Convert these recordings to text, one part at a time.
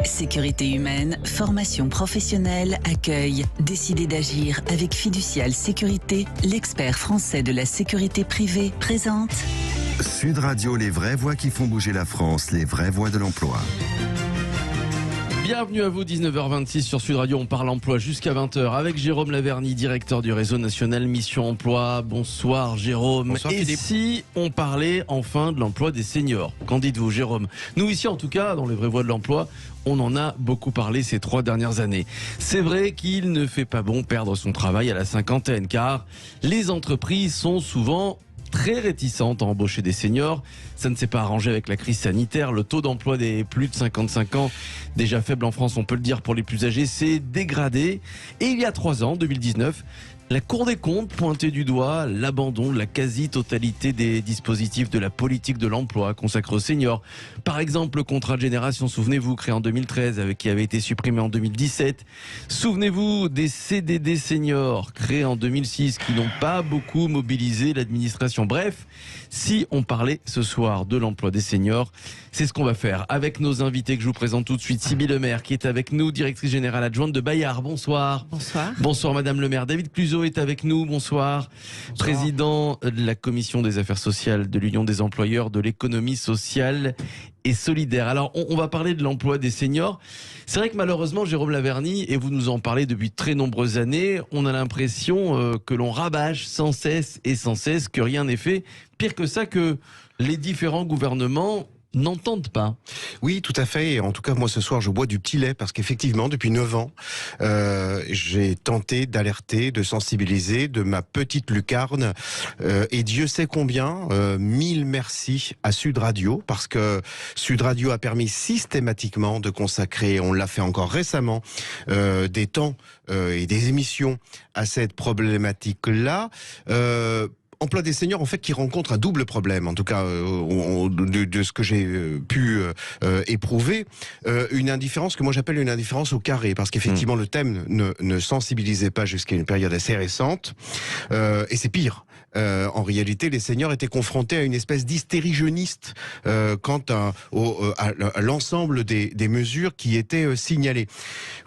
Sécurité humaine, formation professionnelle, accueil. Décidez d'agir avec Fiducial Sécurité, l'expert français de la sécurité privée, présente Sud Radio, les vraies voix qui font bouger la France, les vraies voix de l'emploi. Bienvenue à vous, 19h26 sur Sud Radio, on parle emploi jusqu'à 20h avec Jérôme Laverny, directeur du réseau national Mission Emploi. Bonsoir Jérôme. Bonsoir, et Philippe. si on parlait enfin de l'emploi des seniors? Qu'en dites-vous Jérôme? Nous ici en tout cas, dans les vraies voix de l'emploi, on en a beaucoup parlé ces 3 dernières années. C'est vrai qu'il ne fait pas bon perdre son travail à la cinquantaine, car les entreprises sont souvent très réticentes à embaucher des seniors. Ça ne s'est pas arrangé avec la crise sanitaire. Le taux d'emploi des plus de 55 ans, déjà faible en France, on peut le dire pour les plus âgés, s'est dégradé. Et il y a 3 ans, 2019, la Cour des comptes pointait du doigt l'abandon de la quasi-totalité des dispositifs de la politique de l'emploi consacrés aux seniors. Par exemple, le contrat de génération, souvenez-vous, créé en 2013, qui avait été supprimé en 2017. Souvenez-vous des CDD seniors, créés en 2006, qui n'ont pas beaucoup mobilisé l'administration. Bref, si on parlait ce soir de l'emploi des seniors, c'est ce qu'on va faire avec nos invités que je vous présente tout de suite. Sybille Lemaire, qui est avec nous, directrice générale adjointe de Bayard. Bonsoir. Bonsoir. Bonsoir Madame le maire. David Cluzot est avec nous. Bonsoir. Président de la commission des affaires sociales de l'Union des employeurs de l'économie sociale et solidaire. Alors, on va parler de l'emploi des seniors. C'est vrai que malheureusement, Jérôme Laverny, et vous nous en parlez depuis très nombreuses années, on a l'impression que l'on rabâche sans cesse, que rien n'est fait. Pire que ça, que les différents gouvernements n'entendent pas. Oui, tout à fait. Et en tout cas, moi, ce soir, je bois du petit lait parce qu'effectivement, depuis 9 ans, j'ai tenté d'alerter, de sensibiliser de ma petite lucarne. Et Dieu sait combien, 1000 merci à Sud Radio, parce que Sud Radio a permis systématiquement de consacrer, on l'a fait encore récemment, des temps et des émissions à cette problématique-là. Emploi des seniors, en fait, qui rencontre un double problème, en tout cas de ce que j'ai pu éprouver, une indifférence que moi j'appelle une indifférence au carré, parce qu'effectivement le thème ne sensibilisait pas jusqu'à une période assez récente, et c'est pire. En réalité, les seniors étaient confrontés à une espèce d'hystérie jeuniste quant à l'ensemble des mesures qui étaient signalées.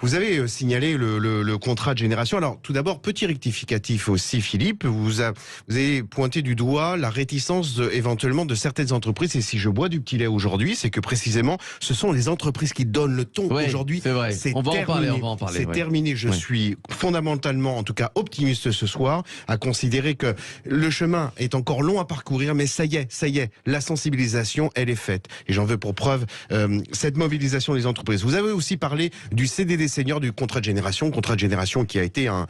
Vous avez signalé le contrat de génération. Alors, tout d'abord, petit rectificatif aussi, Philippe. Vous avez pointé du doigt la réticence éventuellement de certaines entreprises. Et si je bois du petit lait aujourd'hui, c'est que précisément, ce sont les entreprises qui donnent le ton aujourd'hui. C'est vrai. On va en parler. C'est terminé. Je suis fondamentalement, en tout cas, optimiste ce soir, à considérer que le chemin est encore long à parcourir, mais ça y est, la sensibilisation, elle est faite. Et j'en veux pour preuve cette mobilisation des entreprises. Vous avez aussi parlé du CDD senior, du contrat de génération qui a été un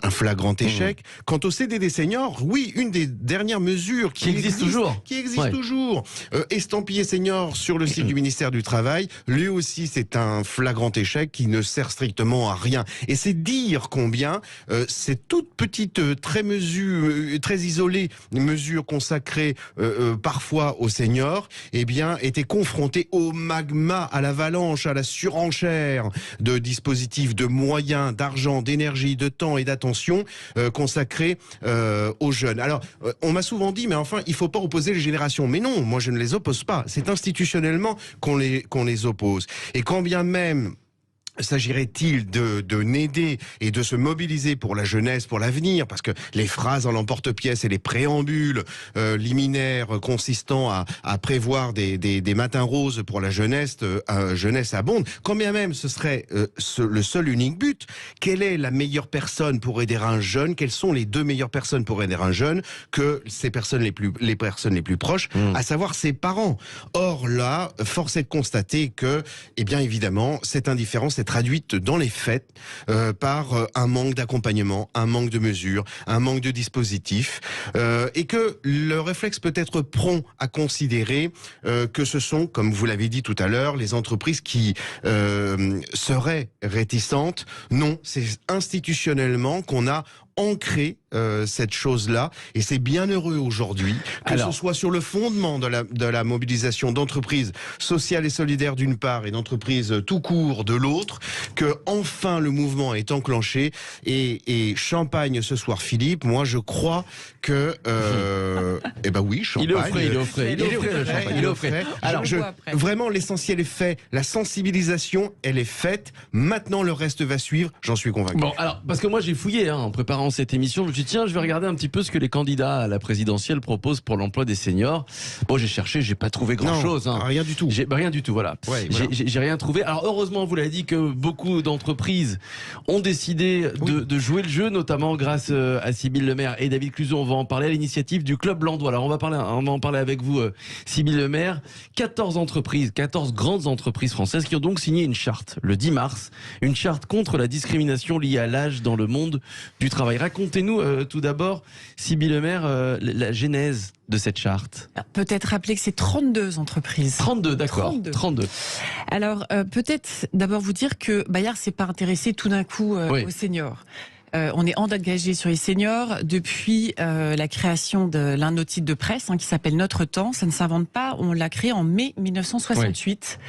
flagrant échec. Quant au CDD senior, oui, une des dernières mesures qui existe toujours, estampillé senior sur le site du ministère du Travail, lui aussi c'est un flagrant échec qui ne sert strictement à rien. Et c'est dire combien ces toutes petites, très isolées mesures consacrées parfois aux seniors, eh bien, étaient confrontées au magma, à l'avalanche, à la surenchère de dispositifs, de moyens, d'argent, d'énergie, de temps et d'attention consacrés aux jeunes. Alors, on m'a souvent dit, mais enfin, il faut pas opposer les générations. Mais non, moi je ne les oppose pas. C'est institutionnellement qu'on les oppose. Et quand bien même s'agirait-il de n'aider et de se mobiliser pour la jeunesse, pour l'avenir, parce que les phrases en l'emporte-pièce et les préambules liminaires consistant à prévoir des matins roses pour la jeunesse abondent, quand bien même ce serait le seul unique but, quelle est la meilleure personne pour aider un jeune? Quelles sont les 2 meilleures personnes pour aider un jeune que ces personnes les personnes les plus proches, à savoir ses parents? Or là, force est de constater que, eh bien évidemment, cette indifférence est traduite dans les faits par un manque d'accompagnement, un manque de mesures, un manque de dispositifs, et que le réflexe peut être prompt à considérer que ce sont, comme vous l'avez dit tout à l'heure, les entreprises qui seraient réticentes. Non, c'est institutionnellement qu'on a ancré cette chose-là, et c'est bien heureux aujourd'hui que ce soit sur le fondement de la mobilisation d'entreprises sociales et solidaires d'une part et d'entreprises tout court de l'autre, que enfin le mouvement est enclenché, et champagne ce soir Philippe, moi je crois que eh ben oui, champagne. Il est offert. Alors vraiment l'essentiel est fait, la sensibilisation elle est faite, maintenant le reste va suivre, j'en suis convaincu. Bon alors parce que moi j'ai fouillé en préparant cette émission, je me suis dit tiens je vais regarder un petit peu ce que les candidats à la présidentielle proposent pour l'emploi des seniors. Bon j'ai cherché, j'ai pas trouvé grand chose. Rien du tout. Rien du tout, voilà. Ouais, voilà. J'ai rien trouvé. Alors heureusement vous l'avez dit que beaucoup d'entreprises ont décidé de jouer le jeu, notamment grâce à Sybille Lemaire et David Cluzot. On va en parler à l'initiative du Club Landois. Alors on va en parler avec vous, Sybille Lemaire. 14 grandes entreprises françaises qui ont donc signé une charte le 10 mars, une charte contre la discrimination liée à l'âge dans le monde du travail. Racontez-nous tout d'abord, Sybille Lemaire, la genèse de cette charte. Peut-être rappeler que c'est 32 entreprises. 32, d'accord. 32. Alors, peut-être d'abord vous dire que Bayard s'est pas intéressé tout d'un coup aux seniors. On est engagé sur les seniors depuis la création de l'un de nos titres de presse qui s'appelle Notre Temps. Ça ne s'invente pas, on l'a créé en mai 1968.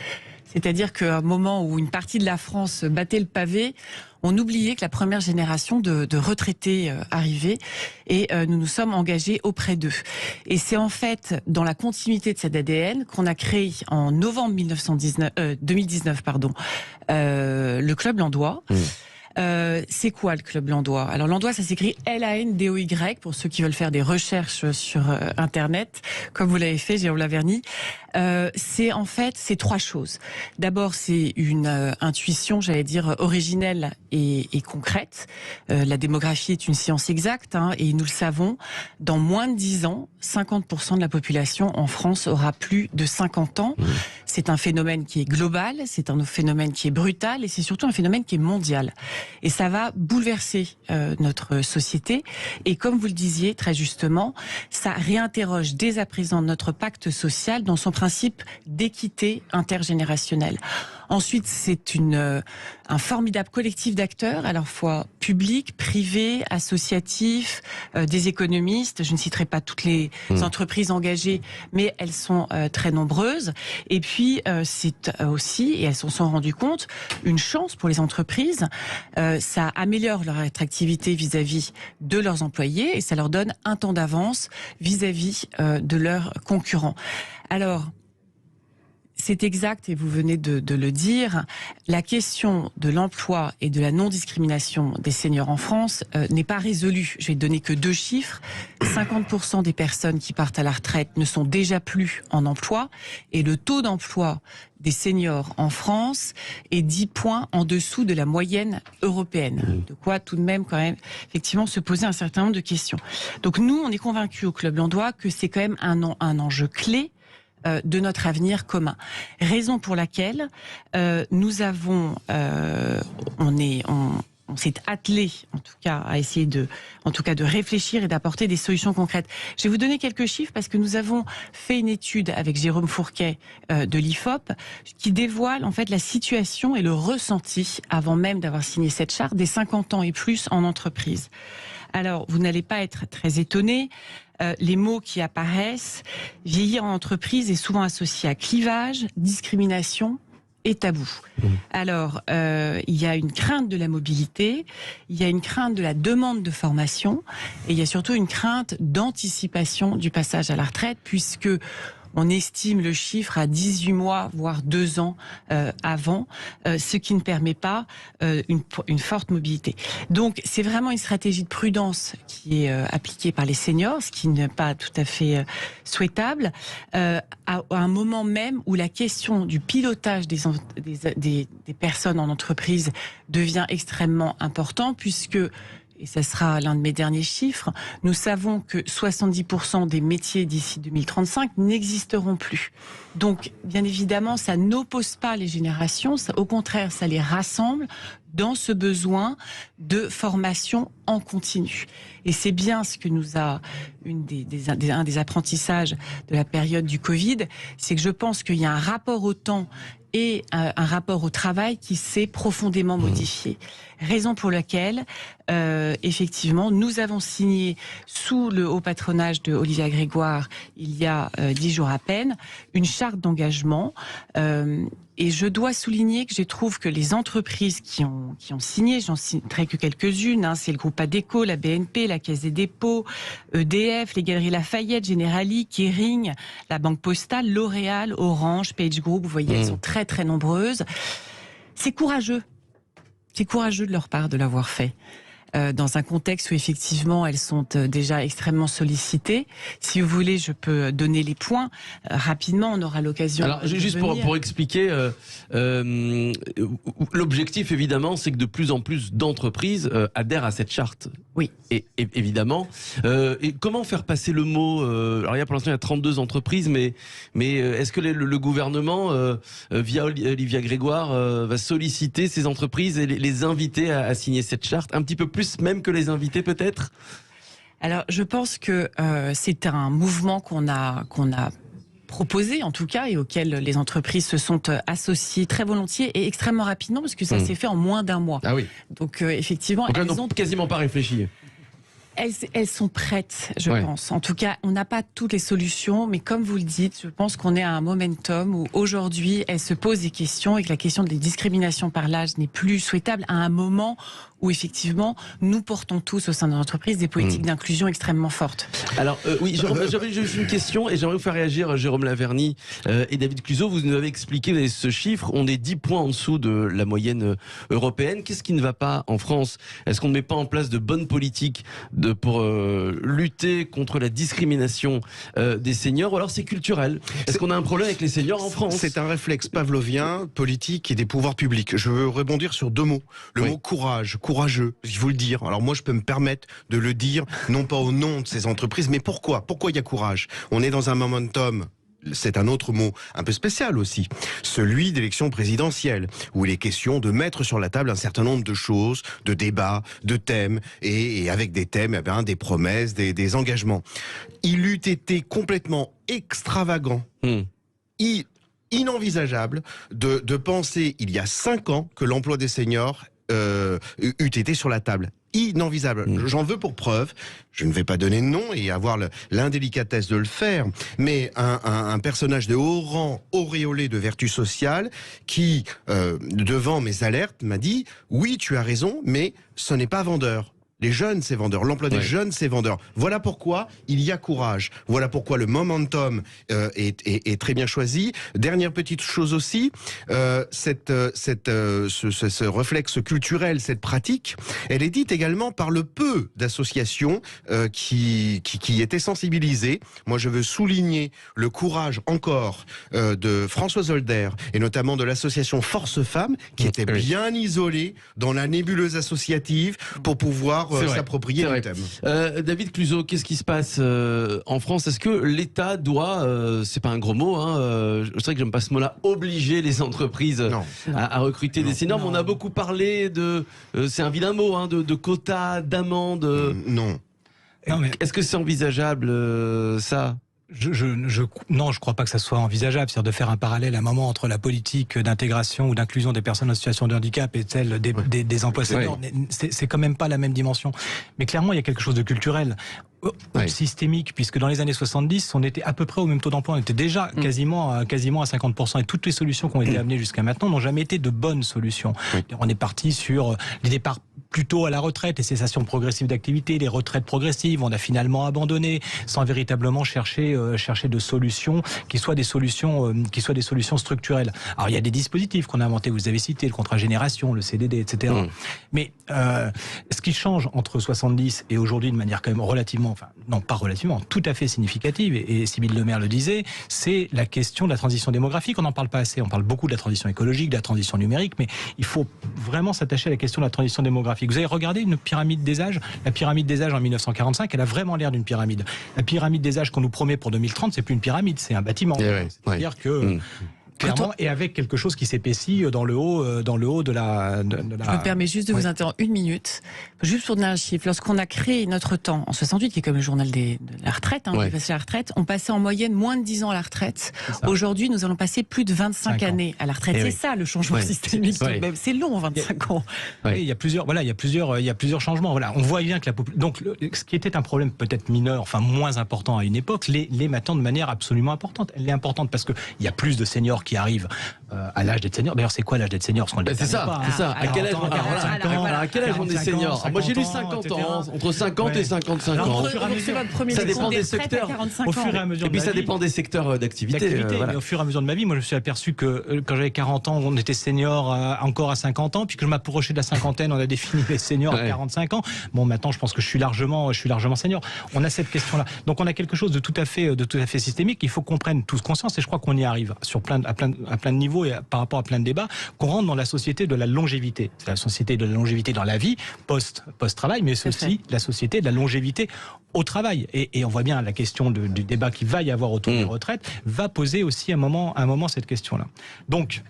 C'est-à-dire qu'à un moment où une partie de la France battait le pavé, on oubliait que la première génération de retraités arrivait, et nous nous sommes engagés auprès d'eux. Et c'est en fait dans la continuité de cet ADN qu'on a créé en novembre 2019 le Club Landois. C'est quoi le Club Landois? Alors Landois, ça s'écrit Landoy pour ceux qui veulent faire des recherches sur Internet, comme vous l'avez fait, Jérôme Laverny. C'est trois choses. D'abord, c'est une intuition, j'allais dire, originelle et concrète. La démographie est une science exacte, et nous le savons, dans moins de 10 ans, 50% de la population en France aura plus de 50 ans. C'est un phénomène qui est global, c'est un phénomène qui est brutal, et c'est surtout un phénomène qui est mondial. Et ça va bouleverser notre société. Et comme vous le disiez très justement, ça réinterroge dès à présent notre pacte social dans son principe d'équité intergénérationnelle. Ensuite, c'est un formidable collectif d'acteurs, à la fois publics, privés, associatifs, des économistes. Je ne citerai pas toutes les entreprises engagées, mais elles sont très nombreuses. Et puis, c'est aussi, et elles s'en sont rendues compte, une chance pour les entreprises. Ça améliore leur attractivité vis-à-vis de leurs employés, et ça leur donne un temps d'avance vis-à-vis de leurs concurrents. Alors, c'est exact, et vous venez de le dire, la question de l'emploi et de la non-discrimination des seniors en France n'est pas résolue. Je vais donner que 2 chiffres. 50% des personnes qui partent à la retraite ne sont déjà plus en emploi, et le taux d'emploi des seniors en France est 10 points en dessous de la moyenne européenne. De quoi tout de même quand même effectivement se poser un certain nombre de questions. Donc nous, on est convaincus au Club Landois que c'est quand même un enjeu clé de notre avenir commun. Raison pour laquelle nous avons, on s'est attelé, en tout cas, à essayer de réfléchir et d'apporter des solutions concrètes. Je vais vous donner quelques chiffres parce que nous avons fait une étude avec Jérôme Fourquet de l'IFOP qui dévoile en fait la situation et le ressenti avant même d'avoir signé cette charte des 50 ans et plus en entreprise. Alors, vous n'allez pas être très étonnés. Les mots qui apparaissent, vieillir en entreprise est souvent associé à clivage, discrimination et tabou. Alors, il y a une crainte de la mobilité, il y a une crainte de la demande de formation, et il y a surtout une crainte d'anticipation du passage à la retraite, puisque on estime le chiffre à 18 mois, voire 2 ans avant, ce qui ne permet pas une forte mobilité. Donc, c'est vraiment une stratégie de prudence qui est appliquée par les seniors, ce qui n'est pas tout à fait souhaitable, à un moment même où la question du pilotage des personnes en entreprise devient extrêmement important, puisque et ça sera l'un de mes derniers chiffres, nous savons que 70% des métiers d'ici 2035 n'existeront plus. Donc, bien évidemment, ça n'oppose pas les générations, au contraire, ça les rassemble dans ce besoin de formation en continu. Et c'est bien ce que nous a, un des apprentissages de la période du Covid, c'est que je pense qu'il y a un rapport au temps et un rapport au travail qui s'est profondément modifié. Raison pour laquelle, effectivement, nous avons signé sous le haut patronage de Olivia Grégoire, il y a 10 jours à peine, une charte d'engagement. Et je dois souligner que je trouve que les entreprises qui ont signé, j'en citerai que quelques-unes, c'est le groupe Adecco, la BNP, la Caisse des dépôts, EDF, les Galeries Lafayette, Generali, Kering, la Banque Postale, L'Oréal, Orange, Page Group, vous voyez, elles sont très très nombreuses. C'est courageux. C'est courageux de leur part de l'avoir fait. Dans un contexte où effectivement elles sont déjà extrêmement sollicitées. Si vous voulez, je peux donner les points rapidement. On aura l'occasion. Alors juste pour expliquer, l'objectif évidemment, c'est que de plus en plus d'entreprises adhèrent à cette charte. Oui. Et évidemment. Et comment faire passer le mot alors pour l'instant il y a 32 entreprises, mais est-ce que le gouvernement, via Olivia Grégoire, va solliciter ces entreprises et les inviter à signer cette charte un petit peu plus même que les invités peut-être? Alors je pense que c'est un mouvement qu'on a proposé en tout cas et auquel les entreprises se sont associées très volontiers et extrêmement rapidement parce que ça s'est fait en moins d'un mois. Ah oui. Donc effectivement, elles n'ont quasiment pas réfléchi. Elles sont prêtes, je pense. En tout cas, on n'a pas toutes les solutions, mais comme vous le dites, je pense qu'on est à un momentum où aujourd'hui, elles se posent des questions et que la question des discriminations par l'âge n'est plus souhaitable à un moment où effectivement, nous portons tous au sein de l'entreprise des politiques d'inclusion extrêmement fortes. Alors oui, j'avais juste une question et j'aimerais vous faire réagir, Jérôme Laverny et David Cluzo. Vous nous avez expliqué ce chiffre, on est 10 points en dessous de la moyenne européenne. Qu'est-ce qui ne va pas en France? Est-ce qu'on ne met pas en place de bonnes politiques pour lutter contre la discrimination des seniors, ou alors c'est culturel? Est-ce qu'on a un problème avec les seniors en France? C'est un réflexe pavlovien, politique et des pouvoirs publics. Je veux rebondir sur deux mots. Le mot courage, courageux, il faut le dire. Alors moi je peux me permettre de le dire, non pas au nom de ces entreprises, mais pourquoi? Pourquoi il y a courage? On est dans un momentum. C'est un autre mot un peu spécial aussi, celui d'élection présidentielle, où il est question de mettre sur la table un certain nombre de choses, de débats, de thèmes, et avec des thèmes, des promesses, des engagements. Il eût été complètement extravagant, inenvisageable de penser, il y a 5 ans, que l'emploi des seniors eût été sur la table. Inenvisageable. J'en veux pour preuve, je ne vais pas donner de nom et avoir l'indélicatesse de le faire, mais un personnage de haut rang, auréolé de vertu sociale, qui, devant mes alertes, m'a dit « Oui, tu as raison, mais ce n'est pas vendeur. » Les jeunes, c'est vendeur. L'emploi des jeunes, c'est vendeur. Voilà pourquoi il y a courage. Voilà pourquoi le momentum est très bien choisi. Dernière petite chose aussi, ce réflexe culturel, cette pratique, elle est dite également par le peu d'associations qui étaient sensibilisées. Moi, je veux souligner le courage encore de Françoise Holder et notamment de l'association Force Femmes, qui était bien isolée dans la nébuleuse associative pour pouvoir s'approprier le thème. David Cluzo, qu'est-ce qui se passe en France? Est-ce que l'État doit, c'est pas un gros mot, je sais que j'aime pas ce mot-là, obliger les entreprises à recruter des seniors? On a beaucoup parlé de, c'est un vilain mot, de quotas, d'amendes. Non. Est-ce que c'est envisageable ça? Non, je crois pas que ça soit envisageable. C'est-à-dire de faire un parallèle à un moment entre la politique d'intégration ou d'inclusion des personnes en situation de handicap et celle des emplois seniors. C'est quand même pas la même dimension. Mais clairement, il y a quelque chose de culturel. Systémique, puisque dans les années 70, on était à peu près au même taux d'emploi, on était déjà quasiment à 50%, et toutes les solutions qui ont été amenées jusqu'à maintenant n'ont jamais été de bonnes solutions. On est parti sur les départs plutôt à la retraite, les cessations progressives d'activité, les retraites progressives, on a finalement abandonné sans véritablement chercher de solutions qui soient des solutions structurelles. Alors il y a des dispositifs qu'on a inventés, vous avez cité le contrat génération, le CDD, etc. Mais ce qui change entre 70 et aujourd'hui de manière quand même relativement, enfin non pas relativement, tout à fait significative, et Sybille Lemaire le disait, c'est la question de la transition démographique. On n'en parle pas assez, on parle beaucoup de la transition écologique, de la transition numérique, mais il faut vraiment s'attacher à la question de la transition démographique. Vous avez regardé une pyramide des âges? La pyramide des âges en 1945, elle a vraiment l'air d'une pyramide. La pyramide des âges qu'on nous promet pour 2030, c'est plus une pyramide, c'est un bâtiment. C'est-à-dire que clairement, et avec quelque chose qui s'épaissit dans le haut de la. Je me permets juste de vous interrompre 1 minute, juste pour donner un chiffre. Lorsqu'on a créé Notre Temps en 68, qui est comme le journal de la retraite, qui est passé à la retraite, on passait en moyenne moins de 10 ans à la retraite. Aujourd'hui, nous allons passer plus de 25 années à la retraite. C'est ça le changement systémique. C'est long, 25 ans. Il y a plusieurs changements. Voilà, on voit bien que donc ce qui était un problème peut-être mineur, enfin moins important à une époque, l'est maintenant de manière absolument importante. Elle est importante parce que il y a plus de seniors qui arrivent à l'âge d'être senior. D'ailleurs, c'est quoi l'âge d'être senior? C'est ça. À quel âge on est senior? Moi, j'ai lu 50 ans, entre 50 et 55 ans. Ça dépend des secteurs. Au fur et à mesure. Et puis ça dépend des secteurs d'activité. Mais au fur et à mesure de ma vie, moi, je me suis aperçu que quand j'avais 40 ans, on était senior encore à 50 ans, puis que je m'approchais de la cinquantaine, on a défini les seniors à 45 ans. Bon, maintenant, je pense que je suis largement senior. On a cette question-là. Donc, on a quelque chose de tout à fait systémique. Il faut qu'on prenne tous conscience, et je crois qu'on y arrive à plein de niveaux et par rapport à plein de débats, qu'on rentre dans la société de la longévité. C'est la société de la longévité dans la vie, post-travail, mais c'est aussi la société de la longévité au travail. Et on voit bien la question du débat qu'il va y avoir autour des retraites va poser aussi à un moment cette question-là. Donc,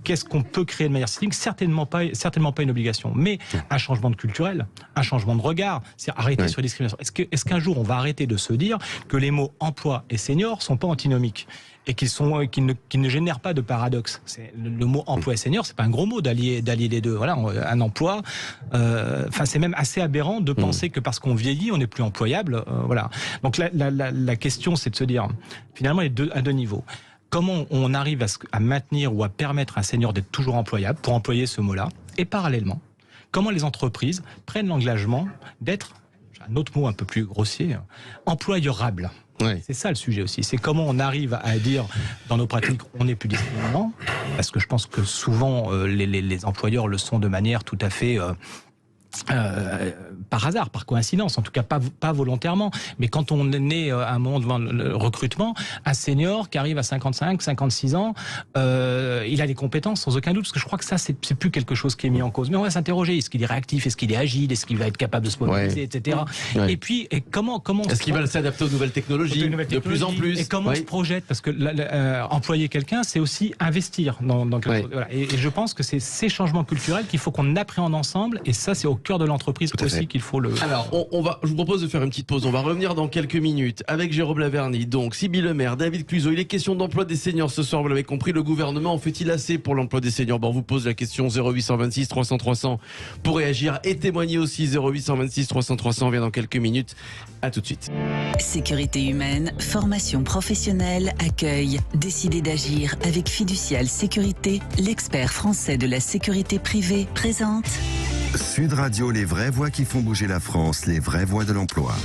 qu'est-ce qu'on peut créer de manière systémique? Certainement pas une obligation, mais un changement de culturel, un changement de regard, c'est arrêter sur la discrimination. Est-ce qu'un jour on va arrêter de se dire que les mots emploi et senior sont pas antinomiques et qu'ils ne génèrent pas de paradoxe? Le mot emploi et senior, c'est pas un gros mot d'allier les deux. Voilà, un emploi. C'est même assez aberrant de penser que parce qu'on vieillit, on n'est plus employable. Voilà. Donc la question, c'est de se dire finalement à deux niveaux. Comment on arrive à maintenir ou à permettre à un senior d'être toujours employable, pour employer ce mot-là, et parallèlement, comment les entreprises prennent l'engagement d'être, un autre mot un peu plus grossier, employeurable. C'est ça le sujet aussi. C'est comment on arrive à dire dans nos pratiques on n'est plus discriminant, parce que je pense que souvent les employeurs le sont de manière tout à fait par hasard, par coïncidence, en tout cas pas volontairement, mais quand on est à un moment devant le recrutement, un senior qui arrive à 55, 56 ans, il a des compétences sans aucun doute, parce que je crois que ça c'est plus quelque chose qui est mis en cause, mais on va s'interroger, est-ce qu'il est réactif, est-ce qu'il est agile, est-ce qu'il va être capable de se mobiliser, etc. Et puis comment est-ce qu'il va s'adapter aux nouvelles technologies, de plus en plus, et comment on se projette, parce que employer quelqu'un, c'est aussi investir dans quelque chose. Voilà. Et je pense que c'est ces changements culturels qu'il faut qu'on appréhende ensemble, et ça c'est au cœur de l'entreprise aussi qu'il faut le... Alors, je vous propose de faire une petite pause. On va revenir dans quelques minutes avec Jérôme Laverny, donc Sybille Lemaire, David Cluzo. Il est question d'emploi des seniors ce soir, vous l'avez compris. Le gouvernement en fait-il assez pour l'emploi des seniors? On vous pose la question 0826 300 300 pour réagir et témoigner aussi. 0826 300 300, on vient dans quelques minutes. À tout de suite. Sécurité humaine, formation professionnelle, accueil. Décidez d'agir avec Fiducial Sécurité, l'expert français de la sécurité privée, présente Sud Radio, les vraies voix qui font bouger la France, les vraies voix de l'emploi.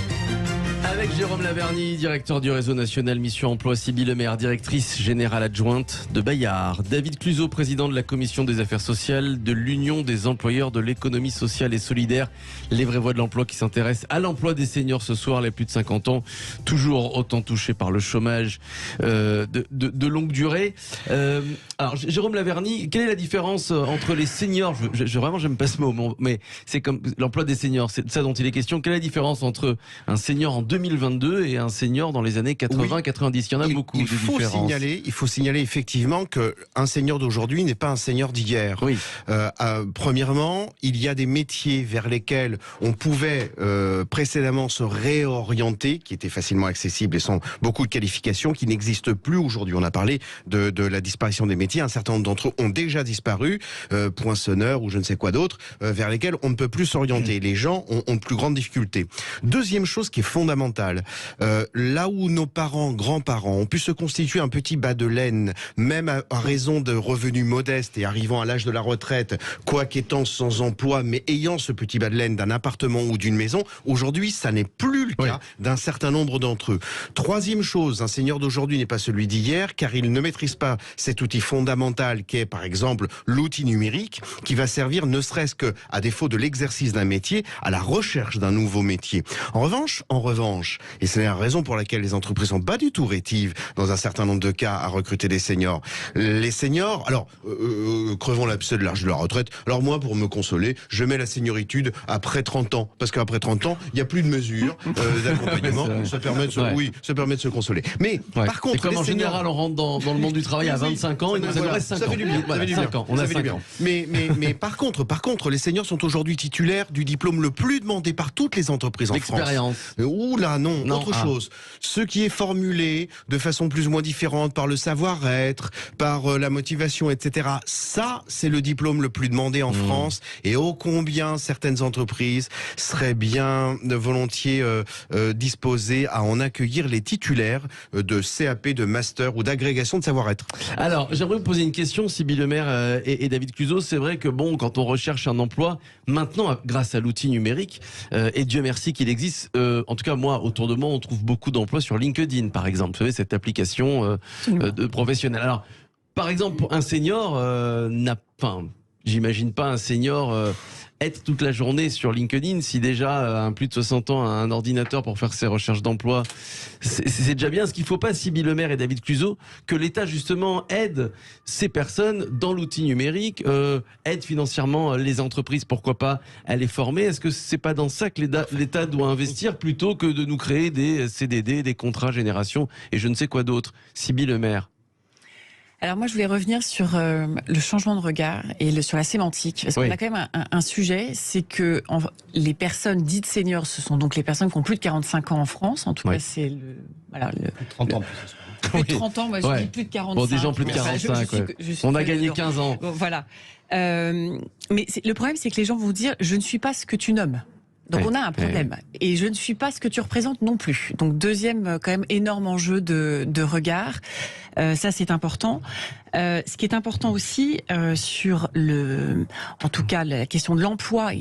Avec Jérôme Laverny, directeur du réseau national Mission Emploi, Sybille Lemaire, directrice générale adjointe de Bayard, David Cluzo, président de la commission des affaires sociales de l'Union des employeurs de l'économie sociale et solidaire, les vraies voix de l'emploi qui s'intéressent à l'emploi des seniors ce soir, les plus de 50 ans, toujours autant touchés par le chômage de longue durée. Alors Jérôme Laverny, quelle est la différence entre les seniors, vraiment j'aime pas ce mot, mais c'est comme l'emploi des seniors, c'est de ça dont il est question. Quelle est la différence entre un senior en 2022 et un senior dans les années 80-90? Il y en a beaucoup de différences. Il faut signaler effectivement qu'un senior d'aujourd'hui n'est pas un senior d'hier. Oui. Premièrement, il y a des métiers vers lesquels on pouvait précédemment se réorienter, qui étaient facilement accessibles et sans beaucoup de qualifications, qui n'existent plus aujourd'hui. On a parlé de la disparition des métiers. Un certain nombre d'entre eux ont déjà disparu, poinçonneurs ou je ne sais quoi d'autre, vers lesquels on ne peut plus s'orienter. Les gens ont de plus grandes difficultés. Deuxième chose qui est fondamentale, là où nos parents, grands-parents ont pu se constituer un petit bas de laine, même à raison de revenus modestes et arrivant à l'âge de la retraite, quoique étant sans emploi, mais ayant ce petit bas de laine d'un appartement ou d'une maison, aujourd'hui, ça n'est plus le cas d'un certain nombre d'entre eux. Troisième chose, un senior d'aujourd'hui n'est pas celui d'hier, car il ne maîtrise pas cet outil fondamental qu'est, par exemple, l'outil numérique, qui va servir ne serait-ce que, à défaut de l'exercice d'un métier, à la recherche d'un nouveau métier. En revanche, et c'est la raison pour laquelle les entreprises sont pas du tout rétives, dans un certain nombre de cas, à recruter des seniors. Les seniors, alors, crevons l'abcès de l'âge de la retraite. Alors moi, pour me consoler, je mets la senioritude après 30 ans. Parce qu'après 30 ans, il n'y a plus de mesures. d'accompagnement. Ça permet de se consoler. Mais par contre, comme en général, on rentre dans le monde du travail à 25 ans, et nous avons 5 ans. Ça fait du bien. Voilà, 5 ans. On a 5 ans. Mais par contre, les seniors sont aujourd'hui titulaires du diplôme le plus demandé par toutes les entreprises en France. L'expérience. Ouh là, non, autre chose. Ce qui est formulé de façon plus ou moins différente par le savoir-être, par la motivation, etc. Ça, c'est le diplôme le plus demandé en France. Et ô combien certaines entreprises seraient bien volontiers disposées à en accueillir les titulaires de CAP, de master ou d'agrégation de savoir-être. Alors, j'aimerais vous poser une question, Sybille Lemaire et David Cluzo. C'est vrai que quand on recherche un emploi, maintenant, grâce à l'outil numérique, et Dieu merci qu'il existe, en tout cas, moi, autour de moi, on trouve beaucoup d'emplois sur LinkedIn, par exemple. Vous savez, cette application de professionnelle. Alors, par exemple, un senior j'imagine pas un senior être toute la journée sur LinkedIn. Si déjà un plus de 60 ans a un ordinateur pour faire ses recherches d'emploi, c'est déjà bien. Ce qu'il ne faut pas, Sybille Lemaire et David Cluzo, que l'État justement aide ces personnes dans l'outil numérique, aide financièrement les entreprises, pourquoi pas, à les former. Est-ce que c'est pas dans ça que l'État doit investir plutôt que de nous créer des CDD, des contrats génération et je ne sais quoi d'autre? Sybille Lemaire. Alors moi, je voulais revenir sur le changement de regard et sur la sémantique. Parce qu'on a quand même un sujet, c'est que les personnes dites seniors, ce sont donc les personnes qui ont plus de 45 ans en France. En tout cas, c'est le 30 ans. Plus de 30 ans, moi je dis plus de 45. Bon, des gens plus de 45, on a gagné 15 ans. Bon, voilà. Mais le problème, c'est que les gens vont vous dire, je ne suis pas ce que tu nommes. Donc on a un problème. Et je ne suis pas ce que tu représentes non plus. Donc deuxième quand même énorme enjeu de regard. Ça c'est important. Ce qui est important aussi sur en tout cas la question de l'emploi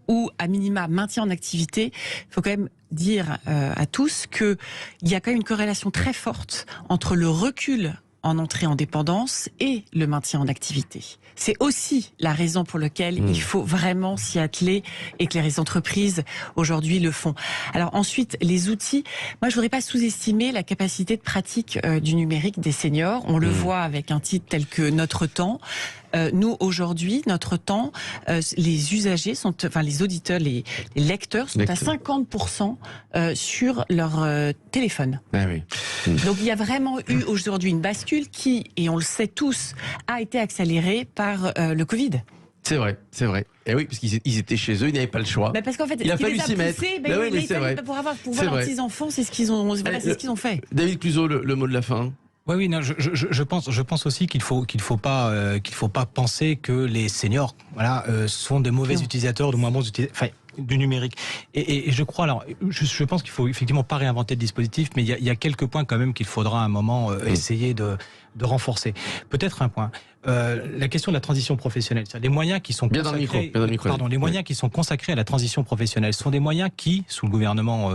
ou à minima maintien en activité, il faut quand même dire à tous que il y a quand même une corrélation très forte entre le recul en entrée en dépendance et le maintien en activité. C'est aussi la raison pour laquelle il faut vraiment s'y atteler et que les entreprises aujourd'hui le font. Alors ensuite, les outils. Moi, je voudrais pas sous-estimer la capacité de pratique du numérique des seniors. On le voit avec un titre tel que Notre Temps. Nous, aujourd'hui, notre temps, les usagers les auditeurs, les lecteurs sont à 50% sur leur téléphone. Ah oui. Donc, il y a vraiment eu aujourd'hui une bascule qui, et on le sait tous, a été accélérée par le Covid. C'est vrai. Et oui, parce qu'ils étaient chez eux, ils n'avaient pas le choix. Parce qu'en fait, il a fallu s'y mettre. Pour voir leurs petits-enfants, c'est ce qu'ils ont fait. David Cluzo, le mot de la fin. Oui, non, je pense aussi qu'il faut pas penser que les seniors, sont des mauvais utilisateurs, de moins bons utilisateurs, du numérique. Et je crois, je pense qu'il faut effectivement pas réinventer le dispositif, mais il y a quelques points quand même qu'il faudra à un moment essayer de renforcer. Peut-être un point. La question de la transition professionnelle, c'est-à-dire les moyens qui sont moyens qui sont consacrés à la transition professionnelle sont des moyens qui, sous le gouvernement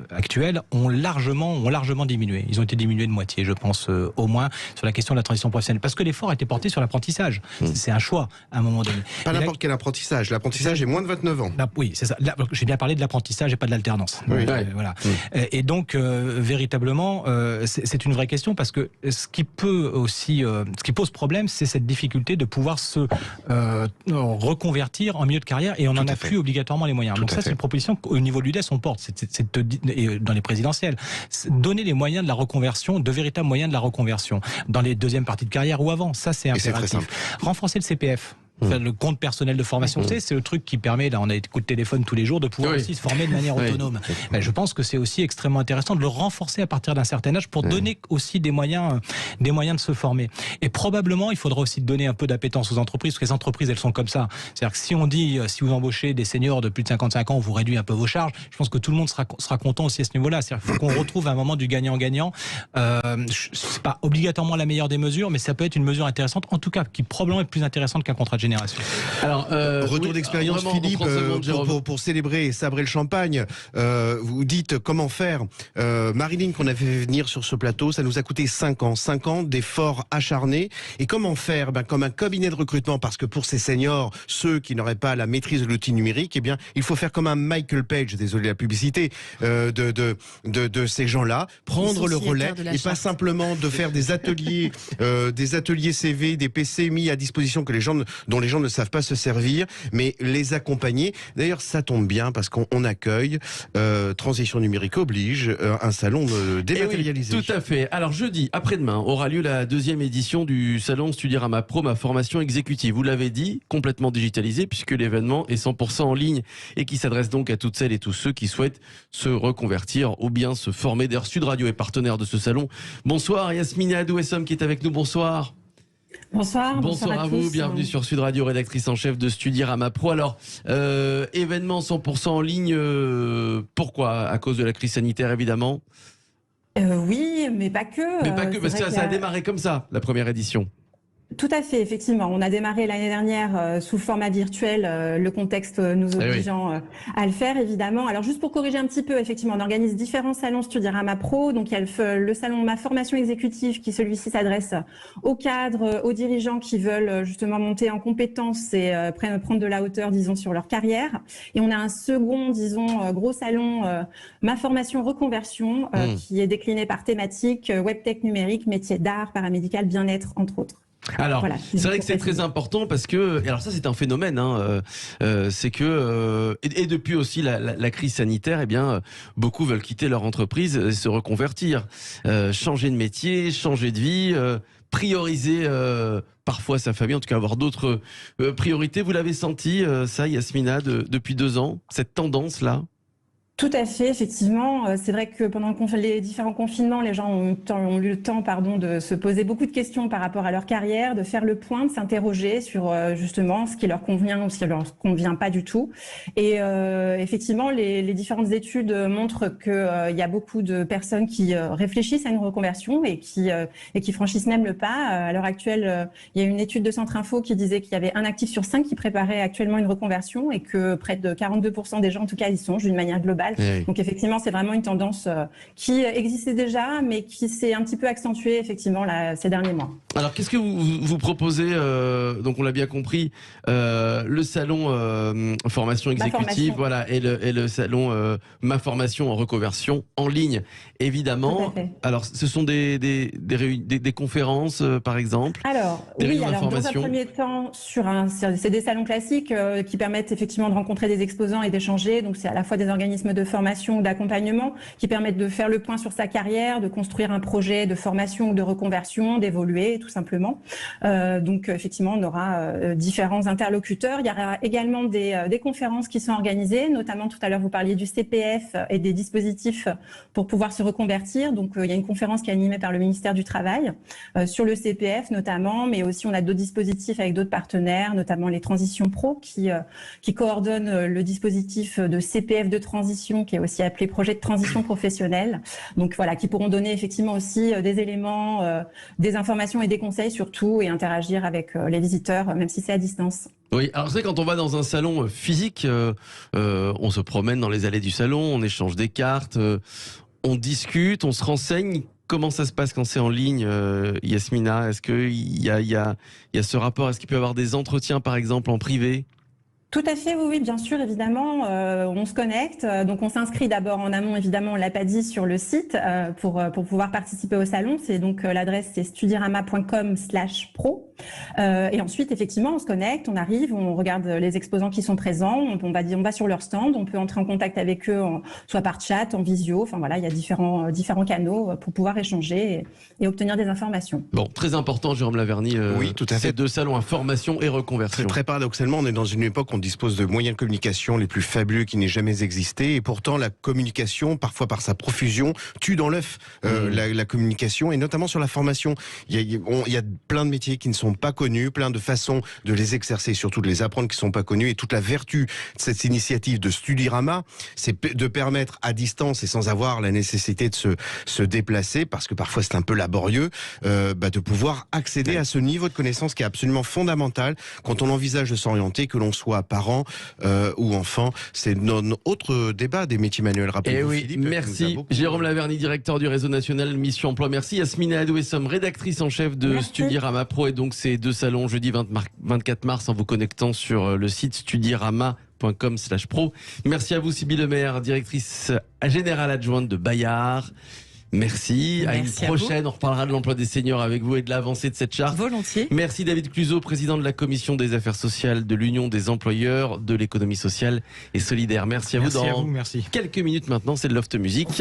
actuel, ont largement diminué. Ils ont été diminués de moitié, je pense, au moins sur la question de la transition professionnelle, parce que l'effort a été porté sur l'apprentissage. C'est un choix à un moment donné. Pas n'importe quel apprentissage. L'apprentissage est moins de 29 ans. Oui, c'est ça. J'ai bien parlé de l'apprentissage et pas de l'alternance. Voilà. Et donc, véritablement, c'est une vraie question, parce que ce qui pose problème, c'est cette difficulté de pouvoir se reconvertir en milieu de carrière, et on n'en a plus obligatoirement les moyens. Donc ça, c'est une proposition qu'au niveau de l'UDES on porte, dans les présidentielles, donner les moyens de la reconversion, de véritables moyens de la reconversion, dans les deuxièmes parties de carrière ou avant. Ça, c'est impératif. Renforcer le CPF. Le compte personnel de formation, c'est le truc qui permet, là on a des coups de téléphone tous les jours, de pouvoir aussi se former de manière autonome. Je pense que c'est aussi extrêmement intéressant de le renforcer à partir d'un certain âge pour donner aussi des moyens de se former. Et probablement, il faudra aussi donner un peu d'appétence aux entreprises, parce que les entreprises, elles sont comme ça. C'est-à-dire que si on dit, si vous embauchez des seniors de plus de 55 ans, on vous réduit un peu vos charges, je pense que tout le monde sera content aussi à ce niveau-là. C'est-à-dire qu'il faut qu'on retrouve un moment du gagnant-gagnant. C'est pas obligatoirement la meilleure des mesures, mais ça peut être une mesure intéressante, en tout cas, qui probablement est plus intéressante qu'un contrat de génération. Alors, retour d'expérience, Philippe, pour célébrer et sabrer le champagne, vous dites comment faire. Marilyn, qu'on avait fait venir sur ce plateau, ça nous a coûté 5 ans d'efforts acharnés. Et comment faire? Comme un cabinet de recrutement, parce que pour ces seniors, ceux qui n'auraient pas la maîtrise de l'outil numérique, il faut faire comme un Michael Page, désolé la publicité, de ces gens-là, prendre le relais et pas simplement de faire des ateliers CV, des PC mis à disposition que les gens dont dont les gens ne savent pas se servir, mais les accompagner. D'ailleurs, ça tombe bien parce qu'on accueille, Transition numérique oblige, un salon dématérialisé. Oui, tout à fait. Alors jeudi, après-demain, aura lieu la 2e édition du salon Studirama Pro, ma formation exécutive. Vous l'avez dit, complètement digitalisé puisque l'événement est 100% en ligne et qui s'adresse donc à toutes celles et tous ceux qui souhaitent se reconvertir ou bien se former. D'ailleurs, Sud Radio est partenaire de ce salon. Bonsoir Yasmina Adouessam qui est avec nous. Bonsoir. Bonsoir. Bonsoir à vous, bienvenue sur Sud Radio, rédactrice en chef de Studirama Pro. Alors, événement 100% en ligne, pourquoi? À cause de la crise sanitaire évidemment? Oui, mais pas que. Mais pas que, parce que ça a démarré comme ça, la première édition. Tout à fait, effectivement. On a démarré l'année dernière sous format virtuel, le contexte nous obligeant à le faire, évidemment. Alors, juste pour corriger un petit peu, effectivement, on organise différents salons Studirama Pro. Donc, il y a le salon Ma Formation Exécutive qui, celui-ci, s'adresse aux cadres, aux dirigeants qui veulent justement monter en compétences et prendre de la hauteur, disons, sur leur carrière. Et on a un second, disons, gros salon Ma Formation Reconversion qui est décliné par thématique, webtech numérique, métier d'art, paramédical, bien-être, entre autres. Alors, voilà, c'est vrai que c'est très important parce que, alors ça c'est un phénomène, c'est que, et depuis aussi la crise sanitaire, eh bien, beaucoup veulent quitter leur entreprise et se reconvertir, changer de métier, changer de vie, prioriser parfois sa famille, en tout cas avoir d'autres priorités. Vous l'avez senti, ça, Yasmina, depuis 2 ans, cette tendance-là? Tout à fait, effectivement. C'est vrai que pendant les différents confinements, les gens ont eu le temps, de se poser beaucoup de questions par rapport à leur carrière, de faire le point, de s'interroger sur justement ce qui leur convient ou ce qui leur convient pas du tout. Et effectivement, les différentes études montrent que il y a beaucoup de personnes qui réfléchissent à une reconversion et qui franchissent même le pas. À l'heure actuelle, il y a une étude de Centre Info qui disait qu'il y avait un actif sur 5 qui préparait actuellement une reconversion et que près de 42% des gens, en tout cas, y songent d'une manière globale. Oui. Donc effectivement, c'est vraiment une tendance qui existait déjà, mais qui s'est un petit peu accentuée effectivement ces derniers mois. Alors qu'est-ce que vous proposez donc on l'a bien compris, le salon formation exécutive, voilà, et le salon Ma Formation en Reconversion en ligne, évidemment. Alors ce sont des conférences par exemple. Alors oui, alors dans un premier temps c'est des salons classiques qui permettent effectivement de rencontrer des exposants et d'échanger. Donc c'est à la fois des organismes de formation ou d'accompagnement qui permettent de faire le point sur sa carrière, de construire un projet de formation ou de reconversion, d'évoluer tout simplement. Donc effectivement, on aura différents interlocuteurs. Il y aura également des conférences qui sont organisées, notamment tout à l'heure vous parliez du CPF et des dispositifs pour pouvoir se reconvertir. Donc il y a une conférence qui est animée par le ministère du Travail sur le CPF notamment, mais aussi on a d'autres dispositifs avec d'autres partenaires, notamment les Transitions Pro qui coordonnent le dispositif de CPF de transition qui est aussi appelé projet de transition professionnelle. Donc voilà, qui pourront donner effectivement aussi des éléments, des informations et des conseils surtout et interagir avec les visiteurs, même si c'est à distance. Oui, alors c'est quand on va dans un salon physique, on se promène dans les allées du salon, on échange des cartes, on discute, on se renseigne. Comment ça se passe quand c'est en ligne, Yasmina? Est-ce qu'il y a ce rapport? Est-ce qu'il peut y avoir des entretiens par exemple en privé? Tout à fait, oui, bien sûr, évidemment. On se connecte, donc on s'inscrit d'abord en amont, évidemment, on l'a pas dit, sur le site pour pouvoir participer au salon. C'est donc l'adresse, c'est studirama.com/pro. Et ensuite, effectivement, on se connecte, on arrive, on regarde les exposants qui sont présents, on va sur leur stand, on peut entrer en contact avec eux, soit par chat, en visio. Enfin voilà, il y a différents canaux pour pouvoir échanger et obtenir des informations. Bon, très important, Jérôme Laverny. Oui, tout à fait. Ces 2 salons à formation et reconversion. Très paradoxalement, on est dans une époque où on dispose de moyens de communication les plus fabuleux qui n'aient jamais existé, et pourtant la communication, parfois par sa profusion, tue dans l'œuf la communication, et notamment sur la formation. Il y a plein de métiers qui ne sont pas connus, plein de façons de les exercer, surtout de les apprendre qui ne sont pas connus, et toute la vertu de cette initiative de Studirama, c'est de permettre à distance et sans avoir la nécessité de se déplacer, parce que parfois c'est un peu laborieux, de pouvoir accéder à ce niveau de connaissance qui est absolument fondamental quand on envisage de s'orienter, que l'on soit parent ou enfant. C'est notre autre débat des métiers manuels. Rappelez-vous, Philippe, merci Jérôme Laverny, directeur du réseau national Mission Emploi. Merci Yasmina Adouessam, rédactrice en chef de Studirama Pro, et donc ces 2 salons jeudi 24 mars en vous connectant sur le site studirama.com/pro. Merci à vous Sybille Lemaire, directrice générale adjointe de Bayard. Merci. À une prochaine. On reparlera de l'emploi des seniors avec vous et de l'avancée de cette charte. Volontiers. Merci David Cluzot, président de la commission des affaires sociales de l'Union des employeurs de l'économie sociale et solidaire. Merci à vous. Merci. Quelques minutes maintenant, c'est de Loft Music.